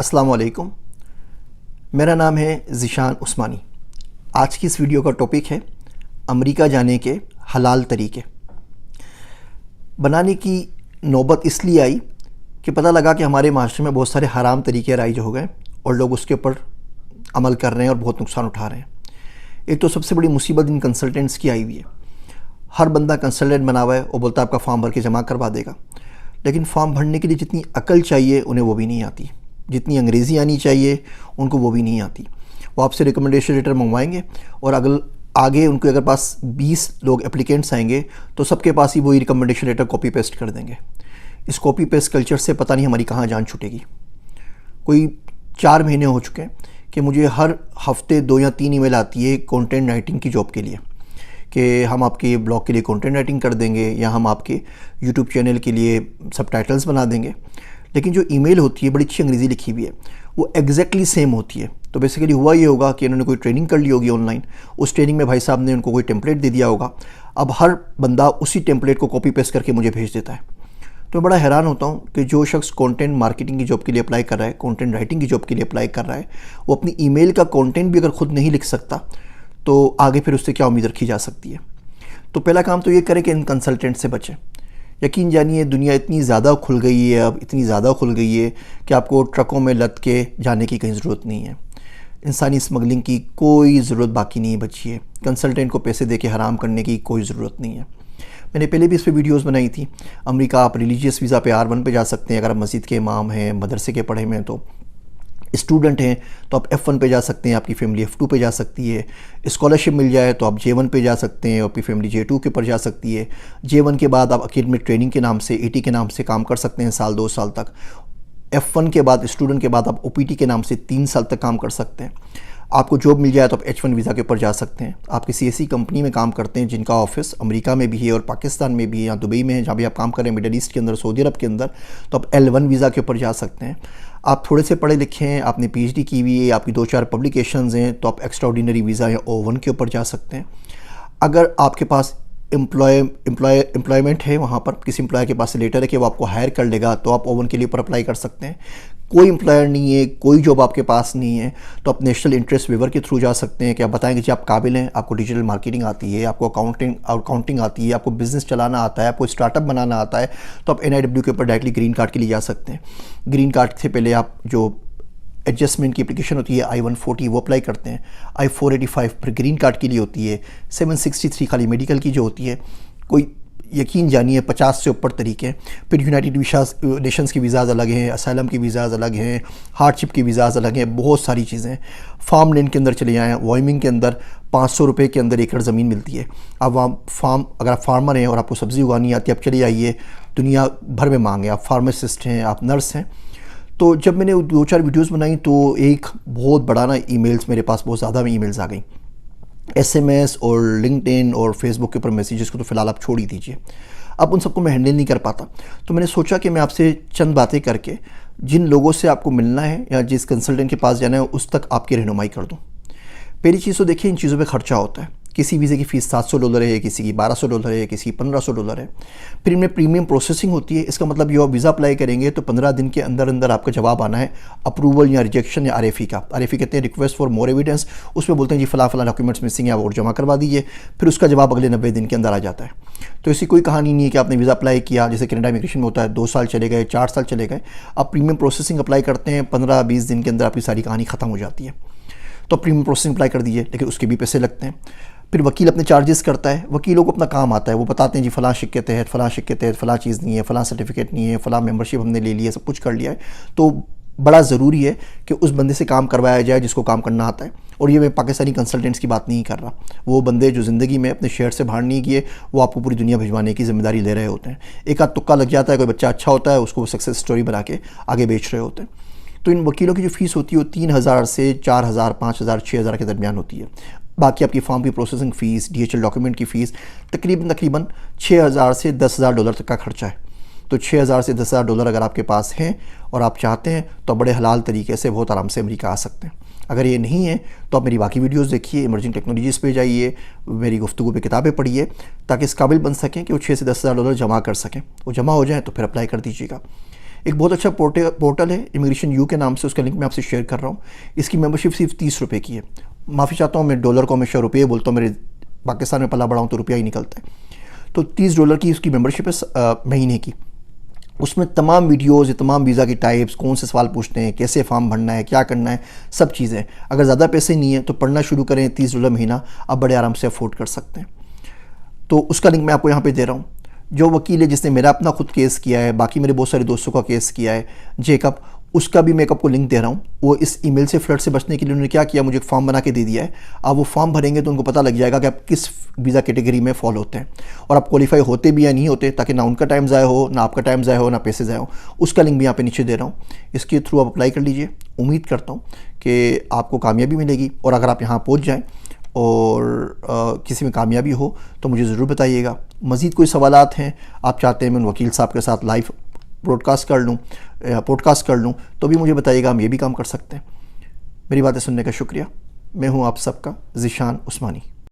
अस्सलाम वालेकुम। मेरा नाम है ज़ीशान उस्मानी। आज की इस वीडियो का टॉपिक है अमेरिका जाने के हलाल तरीके। बनाने की नौबत इसलिए आई कि पता लगा कि हमारे माशरे में बहुत सारे हराम तरीके राइज हो गए और लोग उसके ऊपर अमल कर रहे हैं और बहुत नुकसान उठा रहे हैं। एक तो सबसे बड़ी मुसीबत इन कंसल्टेंट्स की आई हुई है। हर बंदा कंसल्टेंट बना हुआ है और बोलता है आपका फॉर्म भर के जमा करवा देगा, लेकिन फॉर्म भरने के लिए जितनी अकल चाहिए उन्हें वो भी नहीं आती, जितनी अंग्रेज़ी आनी चाहिए उनको वो भी नहीं आती। वो आपसे रिकमेंडेशन लेटर मंगवाएंगे और अगर आगे उनके अगर पास 20 लोग एप्लीकेंट्स आएंगे तो सबके पास ही वही रिकमेंडेशन लेटर कॉपी पेस्ट कर देंगे। इस कॉपी पेस्ट कल्चर से पता नहीं हमारी कहाँ जान छूटेगी। कोई 4 महीने हो चुके हैं कि मुझे हर हफ्ते 2 या 3 ईमेल आती है कंटेंट राइटिंग की जॉब के लिए कि हम आपके ब्लॉग के लिए कंटेंट राइटिंग कर देंगे या हम आपके यूट्यूब चैनल के लिए सबटाइटल्स बना देंगे। लेकिन जो ईमेल होती है बड़ी अच्छी अंग्रेज़ी लिखी हुई है, वो एग्जैक्टली सेम होती है। तो बेसिकली हुआ ये होगा कि इन्होंने कोई ट्रेनिंग कर ली होगी ऑनलाइन, उस ट्रेनिंग में भाई साहब ने उनको कोई टेम्पलेट दे दिया होगा। अब हर बंदा उसी टेम्पलेट को कॉपी पेस्ट करके मुझे भेज देता है। तो मैं बड़ा हैरान होता हूँ कि जो शख्स कंटेंट मार्केटिंग की जॉब के लिए अप्लाई कर रहा है, कंटेंट राइटिंग की जॉब के लिए अप्लाई कर रहा है, वो अपनी ईमेल का कंटेंट भी अगर खुद नहीं लिख सकता तो आगे फिर उससे क्या उम्मीद रखी जा सकती है। तो पहला काम तो ये करें कि इन कंसल्टेंट से बचें। यकीन जानिए दुनिया इतनी ज़्यादा खुल गई है, अब इतनी ज़्यादा खुल गई है कि आपको ट्रकों में लद के जाने की कहीं ज़रूरत नहीं है। इंसानी स्मगलिंग की कोई ज़रूरत बाकी नहीं बची है। कंसल्टेंट को पैसे दे के हराम करने की कोई ज़रूरत नहीं है। मैंने पहले भी इस पर वीडियोज़ बनाई थी। अमेरिका आप रिलीजियस वीज़ा पे R1 पे जा सकते हैं अगर आप मस्जिद के इमाम हैं, मदरसे के पढ़े में। तो स्टूडेंट हैं तो आप F1 पे जा सकते हैं, आपकी फैमिली F2 पे जा सकती है। स्कॉलरशिप मिल जाए तो आप J1 पे जा सकते हैं और आपकी फैमिली J2 के ऊपर जा सकती है। J1 के बाद आप अकेडमिक ट्रेनिंग के नाम से AT के नाम से काम कर सकते हैं साल 2 साल तक। F1 के बाद स्टूडेंट के बाद आप OPT के नाम से 3 साल तक काम कर सकते हैं। आपको जॉब मिल जाए तो आप H1 वीज़ा के ऊपर जा सकते हैं। आप किसी ऐसी कंपनी में काम करते हैं जिनका ऑफिस अमेरिका में भी है और पाकिस्तान में भी है या दुबई में है, जहाँ भी आप काम कर रहे हैं मिडल ईस्ट के अंदर, सऊदी अरब के अंदर, तो आप L1 वीज़ा के ऊपर जा सकते हैं। आप थोड़े से पढ़े लिखे हैं, आपने PhD की हुई है, आपकी 2-4 पब्लिकेशंस हैं, तो आप एक्स्ट्रा ऑर्डिनरी वीज़ा या O1 के ऊपर जा सकते हैं। अगर आपके पास एम्प्लॉयमेंट है, वहाँ पर किसी एम्प्लॉयर के पास से लेटर है कि वो आपको हायर कर लेगा, तो आप O1 के लिए ऊपर अप्लाई कर सकते हैं। कोई एम्प्लॉयर नहीं है, कोई जॉब आपके पास नहीं है, तो आप नेशनल इंटरेस्ट वेवर के थ्रू जा सकते हैं कि आप बताएंगे जी आप काबिल हैं, आपको डिजिटल मार्केटिंग आती है, आपको अकाउंटिंग आती है, आपको बिज़नेस चलाना आता है, आपको स्टार्टअप बनाना आता है, तो आप NIW के ऊपर डायरेक्टली ग्रीन कार्ड के लिए जा सकते हैं। ग्रीन कार्ड से पहले आप जो एडजस्टमेंट की एप्लीकेशन होती है I-140 वो अप्लाई करते हैं। I-485 फिर ग्रीन कार्ड के लिए होती है। 763 खाली मेडिकल की जो होती है। कोई यकीन जानिए 50 से ऊपर तरीके हैं। फिर यूनाइटेड नेशंस की वीज़ाज़ अलग हैं, असाइलम की वीज़ाज़ अलग हैं, हार्डशिप की वीज़ाज़ अलग हैं, बहुत सारी चीज़ें। फार्म लैंड के अंदर चले जाएँ, वाइमिंग के अंदर 500 रुपये के अंदर एकड़ ज़मीन मिलती है। अब वहाँ अगर आप फार्मर हैं और आपको सब्ज़ी उगानी आती है, आप चले जाइए, दुनिया भर में मांग है। आप फार्मासिस्ट हैं, आप नर्स हैं। तो जब मैंने 2-4 वीडियोस बनाई तो एक बहुत बड़ा ना ईमेल्स मेरे पास बहुत ज़्यादा ईमेल्स आ गई। SMS और लिंक्डइन और फेसबुक के ऊपर मैसेजेस को तो फ़िलहाल आप छोड़ ही दीजिए। अब उन सबको मैं हैंडल नहीं कर पाता, तो मैंने सोचा कि मैं आपसे चंद बातें करके जिन लोगों से आपको मिलना है या जिस कंसल्टेंट के पास जाना है उस तक आपकी रहनुमाई कर दूँ। पहली चीज़ तो देखिए, इन चीज़ों पे खर्चा होता है। किसी वीज़े की फ़ीस $700 है, किसी की $1200 है, किसी की $1500 है। फिर इनमें प्रीमियम प्रोसेसिंग होती है। इसका मतलब ये, वीज़ा अप्लाई करेंगे तो 15 दिन के अंदर अंदर आपका जवाब आना है अप्रूवल या रिजेक्शन या RFE का। RFE कहते हैं रिक्वेस्ट फॉर मोर एविडेंस। उसमें बोलते हैं जी फ़लाँ डॉक्यूमेंट्स मिसिंग है, और जमा करवा दीजिए। फिर उसका जवाब अगले 90 दिन के अंदर आ जाता है। तो ऐसी कोई कहानी नहीं है कि आपने वीज़ा अप्लाई किया, जैसे कनाडा इमिग्रेशन में होता है 2 साल चले गए, 4 साल चले गए। आप प्रीमियम प्रोसेसिंग अप्लाई करते हैं, 15-20 दिन के अंदर आपकी सारी कहानी ख़त्म हो जाती है। तो प्रीमियम प्रोसेसिंग अप्लाई कर दीजिए, लेकिन उसके भी पैसे लगते हैं। फिर वकील अपने चार्जेस करता है। वकीलों को अपना काम आता है, वो बताते हैं जी फ़लाँ शिक के तहत फ़लाँ चीज़ नहीं है, फ़लाँ सर्टिफिकेट नहीं है, फ़लाँ मेंबरशिप हमने ले ली है, सब कुछ कर लिया है। तो बड़ा ज़रूरी है कि उस बंदे से काम करवाया जाए जिसको काम करना आता है। और ये मैं पाकिस्तानी कंसल्टेंट्स की बात नहीं कर रहा। वो बंदे जो ज़िंदगी में अपने शहर से बाहर नहीं किए, वो आपको पूरी दुनिया भिजवाने की ज़िम्मेदारी ले रहे होते हैं। एक आध तुक्का लग जाता है, कोई बच्चा अच्छा होता है, उसको वो सक्सेस स्टोरी बना के आगे बेच रहे होते हैं। तो इन वकीलों की जो फ़ीस होती है वो 3000 से 4000, 5000, 6000 के दरमियान होती है। बाकी आपकी फॉर्म की प्रोसेसिंग फ़ीस, DHL डॉक्यूमेंट की फ़ीस तकरीबन 6000 से $10,000 तक का खर्चा है। तो 6000 से $10,000 अगर आपके पास हैं और आप चाहते हैं तो बड़े हलाल तरीके से बहुत आराम से अमेरिका आ सकते हैं। अगर ये नहीं है तो आप मेरी बाकी वीडियोस देखिए, इमर्जिंग टेक्नोलॉजीज़ पे जाइए, मेरी गुफ्तगू पे किताबें पढ़िए, ताकि इस काबिल बन सकें कि वो $6,000 से $10,000 जमा कर सकें। वो जमा हो जाए तो फिर अप्लाई कर दीजिएगा। एक बहुत अच्छा पोर्टल है इमिग्रेशन यू के नाम से, उसका लिंक मैं आपसे शेयर कर रहा हूँ। इसकी मेंबरशिप सिर्फ 30 रुपये की है। माफ़ी चाहता हूँ, मैं डॉलर को हमेशा रुपये बोलता हूँ, मेरे पाकिस्तान में पला बड़ा हूँ तो रुपया ही निकलता है। तो $30 की उसकी मेंबरशिप है महीने की। उसमें तमाम वीडियोज़, तमाम वीज़ा की टाइप्स, कौन से सवाल पूछते हैं, कैसे फॉर्म भरना है, क्या करना है, सब चीज़ें। अगर ज़्यादा पैसे नहीं है तो पढ़ना शुरू करें, $30 महीना आप बड़े आराम से अफोर्ड कर सकते हैं। तो उसका लिंक मैं आपको यहाँ पे दे रहा हूँ। जो वकील है जिसने मेरा अपना खुद केस किया है, बाकी मेरे बहुत सारे दोस्तों का केस किया है, जेकब, उसका भी मैं आपको लिंक दे रहा हूँ। वो इस ईमेल से फ्लड से बचने के लिए उन्होंने क्या किया, मुझे एक फॉर्म बना के दे दिया है। आप वो फॉर्म भरेंगे तो उनको पता लग जाएगा कि आप किस वीज़ा कैटेगरी में फॉल होते हैं और आप क्वालिफाई होते भी या नहीं होते, ताकि ना उनका टाइम ज़ाया हो, ना आपका टाइम ज़ाया हो, ना पैसे ज़ाया हो। उसका लिंक भी यहाँ पे नीचे दे रहा हूँ, इसके थ्रू आप अप्लाई कर लीजिए। उम्मीद करता हूँ कि आपको कामयाबी मिलेगी, और अगर आप यहाँ पहुँच जाएँ और किसी में कामयाबी हो तो मुझे ज़रूर बताइएगा। मज़ीद कोई सवालात हैं, आप चाहते हैं मैं उन वकील साहब के साथ लाइव पॉडकास्ट कर लूँ तो भी मुझे बताइएगा, हम ये भी काम कर सकते हैं। मेरी बातें सुनने का शुक्रिया। मैं हूँ आप सबका ज़ीशान उस्मानी।